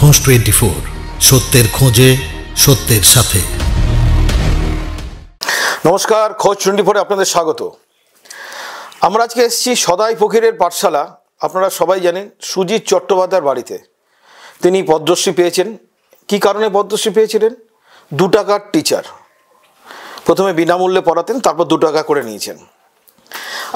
খোঁজ 24, সত্যের খোঁজে সত্যের সাথে। নমস্কার, খোঁজ 24 আপনাদের স্বাগত। আমরা আজকে এসেছি সদাই ফকিরের পাঠশালা। আপনারা সবাই জানেন সুজিত চট্টোপাধ্যায়ের বাড়িতে। তিনি পদ্মশ্রী পেয়েছেন। কি কারণে পদ্মশ্রী পেয়েছিলেন? 2 টাকার টিচার। প্রথমে বিনামূল্যে পড়াতেন, তারপর 2 টাকা করে নিয়েছেন।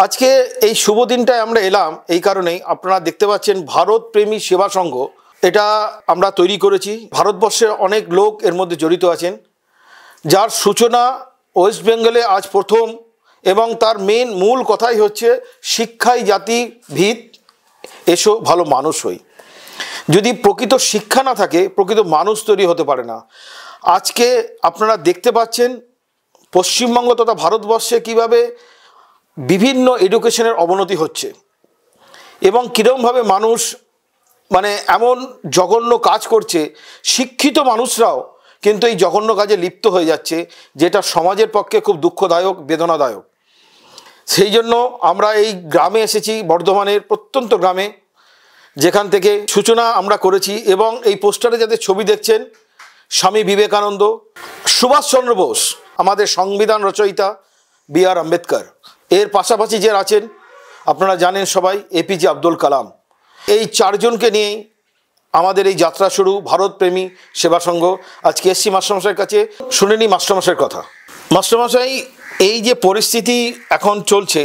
আজকে এই শুভ দিনটায় আমরা এলাম এই কারণেই, আপনারা দেখতে পাচ্ছেন ভারত প্রেমী সেবা সংঘ, এটা আমরা তৈরি করেছি। ভারতবর্ষের অনেক লোক এর মধ্যে জড়িত আছেন, যার সূচনা ওয়েস্ট বেঙ্গলে আজ প্রথম, এবং তার মূল কথাই হচ্ছে শিক্ষাই জাতি ভিত, এসো ভালো মানুষ হই। যদি প্রকৃত শিক্ষা না থাকে, প্রকৃত মানুষ তৈরি হতে পারে না। আজকে আপনারা দেখতে পাচ্ছেন পশ্চিমবঙ্গ তথা ভারতবর্ষে কিভাবে বিভিন্ন এডুকেশনের অবনতি হচ্ছে, এবং কীরকমভাবে মানুষ এমন জঘন্য কাজ করছে, শিক্ষিত মানুষরাও কিন্তু এই জঘন্য কাজে লিপ্ত হয়ে যাচ্ছে, যেটা সমাজের পক্ষে খুব দুঃখদায়ক, বেদনাদায়ক। সেই জন্য আমরা এই গ্রামে এসেছি, বর্ধমানের প্রত্যন্ত গ্রামে, যেখান থেকে সূচনা আমরা করেছি। এবং এই পোস্টারে যাদের ছবি দেখছেন, স্বামী বিবেকানন্দ, সুভাষচন্দ্র বোস, আমাদের সংবিধান রচয়িতা বি.আর. আম্বেদকর, এর পাশাপাশি যে আছেন আপনারা জানেন সবাই, এপিজে আব্দুল কালাম। এই 4 জনকে নিয়েই আমাদের এই যাত্রা শুরু, ভারত প্রেমী সেবা সংঘ। আজকে এসছি মাস্টারমশাইয়ের কাছে, শুনে নিই মাস্টারমশাইয়ের কথা। মাস্টারমশাই, এই যে পরিস্থিতি এখন চলছে,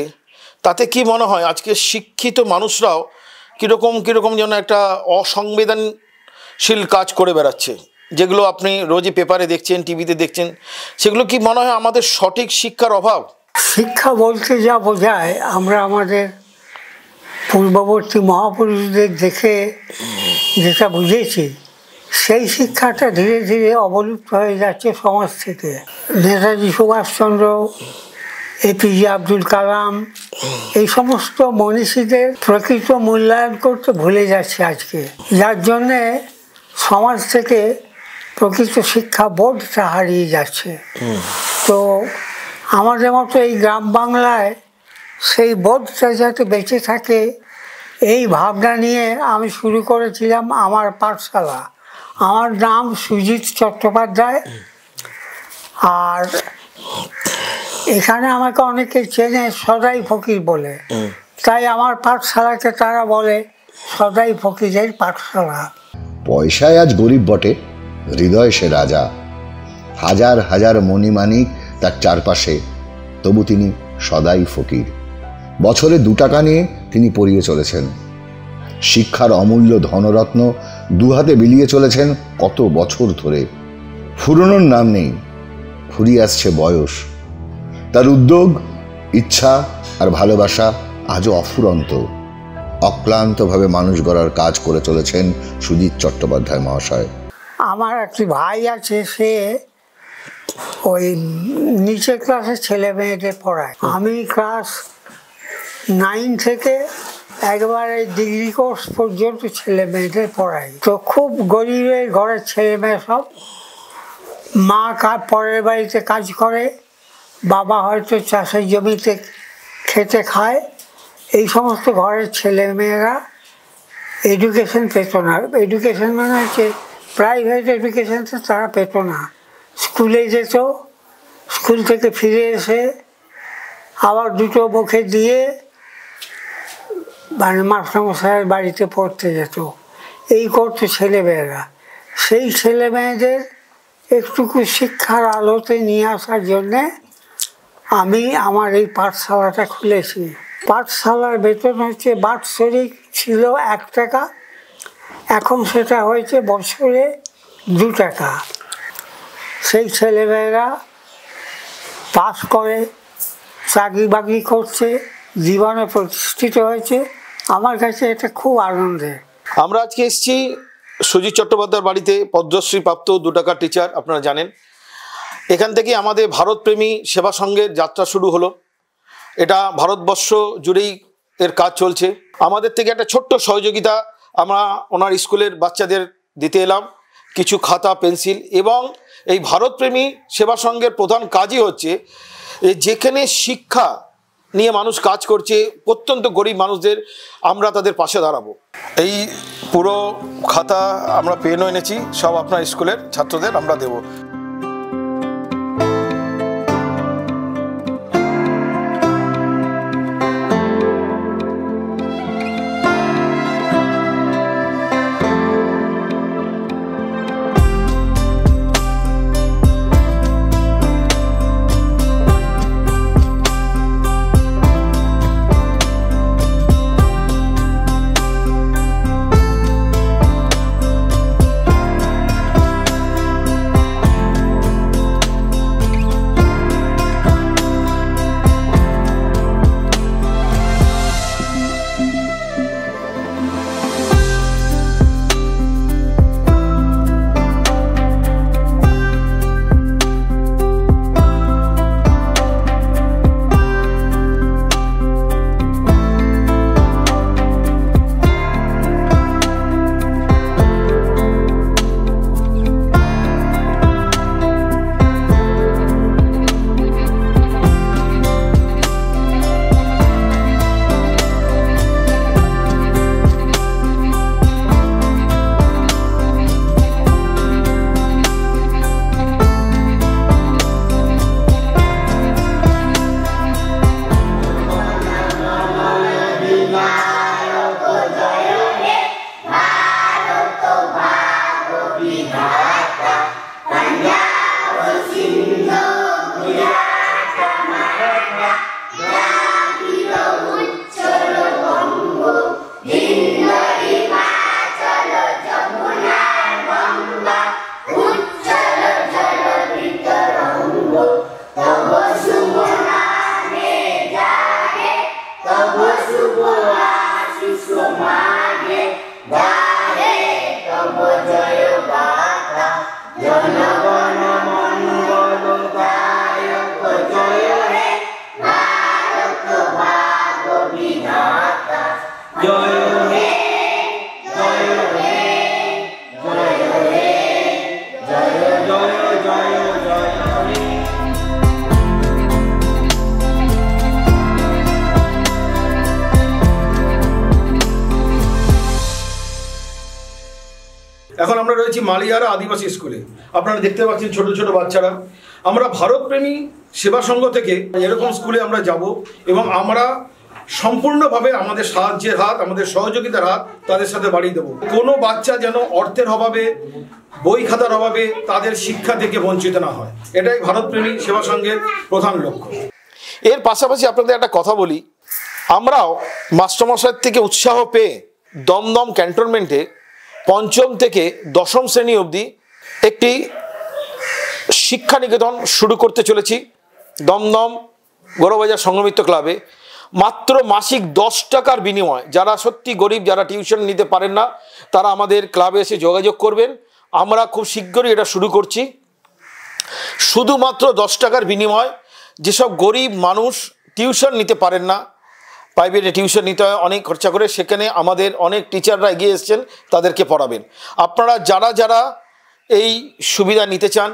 তাতে কি মনে হয় আজকে শিক্ষিত মানুষরাও কীরকম যেন একটা অসংবেদনশীল কাজ করে বেড়াচ্ছে, যেগুলো আপনি রোজই পেপারে দেখছেন, টিভিতে দেখছেন, সেগুলো কি মনে হয় আমাদের সঠিক শিক্ষার অভাব? শিক্ষা বলতে যা বোঝায়, আমরা আমাদের পূর্ববর্তী মহাপুরুষদের দেখে যেটা বুঝেছি, সেই শিক্ষাটা ধীরে ধীরে অবলুপ্ত হয়ে যাচ্ছে সমাজ থেকে। নেতাজি সুভাষচন্দ্র, এপিজে আব্দুল কালাম, এই সমস্ত মনীষীদের প্রকৃত মূল্যায়ন করতে ভুলে যাচ্ছে আজকে, যার জন্যে সমাজ থেকে প্রকৃত শিক্ষা বোধটা হারিয়ে যাচ্ছে। তো আমাদের মতো এই গ্রাম বাংলায় সেই বোধটা যাতে বেঁচে থাকে, এই ভাবনা নিয়ে আমি শুরু করেছিলাম আমার পাঠশালা। আমার নাম সুজিত চট্টোপাধ্যায়, আর এখানে আমাকে অনেকে চেনে সদাই ফকির বলে, তাই আমার পাঠশালাকে তারা বলে সদাই ফকিরের পাঠশালা। পয়সায় আজ গরিব বটে, হৃদয় সে রাজা। হাজার হাজার মণিমাণিক তার চারপাশে, তবু তিনি সদাই ফকির। বছরে 2 টাকা নিয়ে তিনি পড়িয়ে চলেছেন। শিক্ষার অমূল্য ধনরত্ন 2 হাতে বিলিয়ে চলেছেন কত বছর ধরে। ফুরনোর নাম নেই, ফুরিয়ে আসছে বয়স। তার উদ্যোগ, ইচ্ছা আর ভালোবাসা আজও অফুরন্ত। অক্লান্তভাবে মানুষ গড়ার কাজ করে চলেছেন সুজিত চট্টোপাধ্যায় মহাশয়। আমার একটি ভাই আছে, সে ওই নিচের ক্লাসের ছেলে মেয়েদের পড়ায়। আমি ক্লাস 9 থেকে একবারে ডিগ্রি কোর্স পর্যন্ত ছেলে মেয়েদের পড়াই। তো খুব গরিবের ঘরের ছেলে মেয়ে সব। মা পরের বাড়িতে কাজ করে, বাবা হয়তো চাষের জমিতে খেতে খায়। এই সমস্ত ঘরের ছেলে মেয়েরা এডুকেশন পেত না। এডুকেশন মানে হচ্ছে প্রাইভেট এডুকেশন, তো তারা পেত না। স্কুলে যেত, স্কুল থেকে ফিরে এসে আবার 2টো মুখে দিয়ে মাস্টারমশাইয়ের বাড়িতে পড়তে যেত। এই করতো ছেলেমেয়েরা। সেই ছেলে মেয়েদের একটুকু শিক্ষার আলোতে নিয়ে আসার জন্যে আমি আমার এই পাঠশালাটা খুলেছি। পাঠশালার বেতন হচ্ছে বাৎসরিক ছিল 1 টাকা, এখন সেটা হয়েছে বছরে 2 টাকা। সেই ছেলেমেয়েরা পাস করে, চাকরি বাকরি করছে, জীবনে প্রতিষ্ঠিত হয়েছে। আমার কাছে এটা খুব আনন্দের। আমরা আজকে এসেছি সুজিত চট্টোপাধ্যায়ের বাড়িতে, পদ্মশ্রী প্রাপ্ত 2 টাকার টিচার, আপনারা জানেন। এখান থেকে আমাদের ভারতপ্রেমী সেবা সংঘের যাত্রা শুরু হলো। এটা ভারতবর্ষ জুড়েই এর কাজ চলছে। আমাদের থেকে একটা ছোট্ট সহযোগিতা আমরা ওনার স্কুলের বাচ্চাদের দিতে এলাম, কিছু খাতা, পেন্সিল। এবং এই ভারতপ্রেমী সেবা সংঘের প্রধান কাজই হচ্ছে যেখানে শিক্ষা নিয়ে মানুষ কাজ করছে, প্রত্যন্ত গরিব মানুষদের আমরা তাদের পাশে দাঁড়াবো। এই পুরো খাতা আমরা পেনও এনেছি, সব আপনার স্কুলের ছাত্রদের আমরা দেব। এখন আমরা রয়েছি মালিয়ারা আদিবাসী স্কুলে। আপনারা দেখতে পাচ্ছেন ছোট ছোট বাচ্চারা। আমরা ভারতপ্রেমী সেবা সংঘ থেকে এরকম স্কুলে আমরা যাব এবং আমরা সম্পূর্ণভাবে আমাদের সাহায্যের হাত, আমাদের সহযোগিতার হাত তাদের সাথে বাড়িয়ে দেবো। কোনো বাচ্চা যেন অর্থের অভাবে, বই খাতার অভাবে তাদের শিক্ষা থেকে বঞ্চিত না হয়, এটাই ভারতপ্রেমী সেবা সংঘের প্রধান লক্ষ্য। এর পাশাপাশি আপনাদের একটা কথা বলি, আমরাও মাস্টারমশাইয়ের থেকে উৎসাহ পেয়ে দমদম ক্যান্টনমেন্টে ৫ম থেকে ১০ম শ্রেণী অবধি একটি শিক্ষা নিকেতন শুরু করতে চলেছি দমদম গৌরবাজার সংঘমিত্র ক্লাবে। মাত্র মাসিক ১০ টাকার বিনিময়, যারা সত্যি গরিব, যারা টিউশন নিতে পারেন না, তারা আমাদের ক্লাবে এসে যোগাযোগ করবেন। আমরা খুব শীঘ্রই এটা শুরু করছি। শুধুমাত্র ১০ টাকার বিনিময়, যেসব গরিব মানুষ টিউশন নিতে পারেন না, প্রাইভেটে টিউশন নিতে হয় অনেক খরচা করে, সেখানে আমাদের অনেক টিচাররা এগিয়ে এসেছেন, তাদেরকে পড়াবেন। আপনারা যারা যারা এই সুবিধা নিতে চান,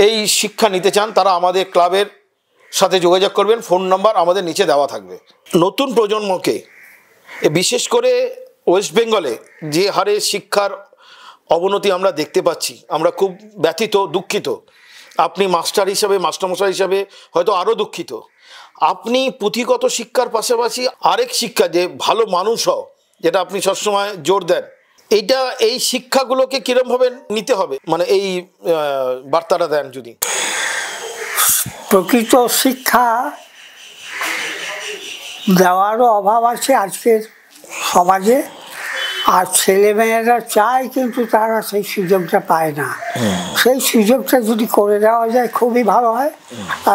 এই শিক্ষা নিতে চান, তারা আমাদের ক্লাবের সাথে যোগাযোগ করবেন। ফোন নাম্বার আমাদের নিচে দেওয়া থাকবে। নতুন প্রজন্মকে, বিশেষ করে ওয়েস্ট বেঙ্গলে যে হারে শিক্ষার অবনতি আমরা দেখতে পাচ্ছি, আমরা খুব ব্যথিত, দুঃখিত। আপনি মাস্টার হিসাবে, মাস্টারমশাই হিসাবে হয়তো আরও দুঃখিত। আপনি পুঁথিগত শিক্ষার পাশাপাশি আরেক শিক্ষা, যে ভালো মানুষ হও, যেটা আপনি সবসময় জোর দেন, এইটা, এই শিক্ষাগুলোকে কিরমভাবে নিতে হবে, মানে এই বার্তাটা দেন যদি। প্রকৃত শিক্ষা দেওয়ারও অভাব আছে আজকের সমাজে, আর ছেলেমেয়েরা চায় কিন্তু তারা সেই সুযোগটা পায় না। সেই সুযোগটা যদি করে দেওয়া যায় খুবই ভালো হয়।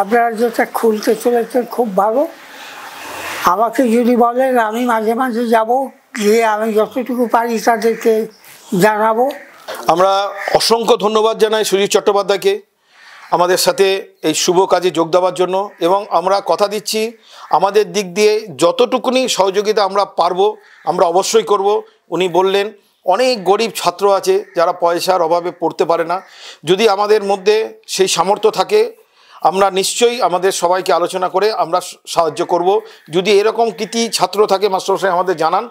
আপনারা যেটা খুলতে চলেছেন খুব ভালো। আমাকে যদি বলেন, আমি মাঝে মাঝে যাব, গিয়ে আমি যতটুকু পারি তাদেরকে জানাবো। আমরা অসংখ্য ধন্যবাদ জানাই সুজিত চট্টোপাধ্যায়কে আমাদের সাথে এই শুভ কাজে যোগ দেওয়ার জন্য, এবং আমরা কথা দিচ্ছি আমাদের দিক দিয়ে যতটুকুনি সহযোগিতা আমরা পারবো আমরা অবশ্যই করব। উনি বললেন অনেক গরিব ছাত্র আছে যারা পয়সার অভাবে পড়তে পারে না। যদি আমাদের মধ্যে সেই সামর্থ্য থাকে, আমরা নিশ্চয়ই আমাদের সবাইকে আলোচনা করে আমরা সাহায্য করব। যদি এরকম কৃতি ছাত্র থাকে মাস্টারমশাই আমাদের জানান,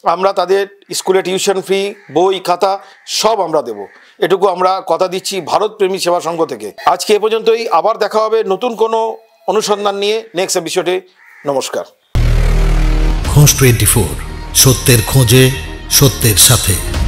আমরা তাদের স্কুলে টিউশন ফি, বই, খাতা সব আমরা দেব, এটুকু আমরা কথা দিচ্ছি ভারত প্রেমী সেবা সংঘ থেকে। আজকে এ পর্যন্তই, আবার দেখা হবে নতুন কোনো অনুসন্ধান নিয়ে নেক্সট এপিসোডে। নমস্কার। খোঁজ 24, সত্যের খোঁজে সত্যের সাথে।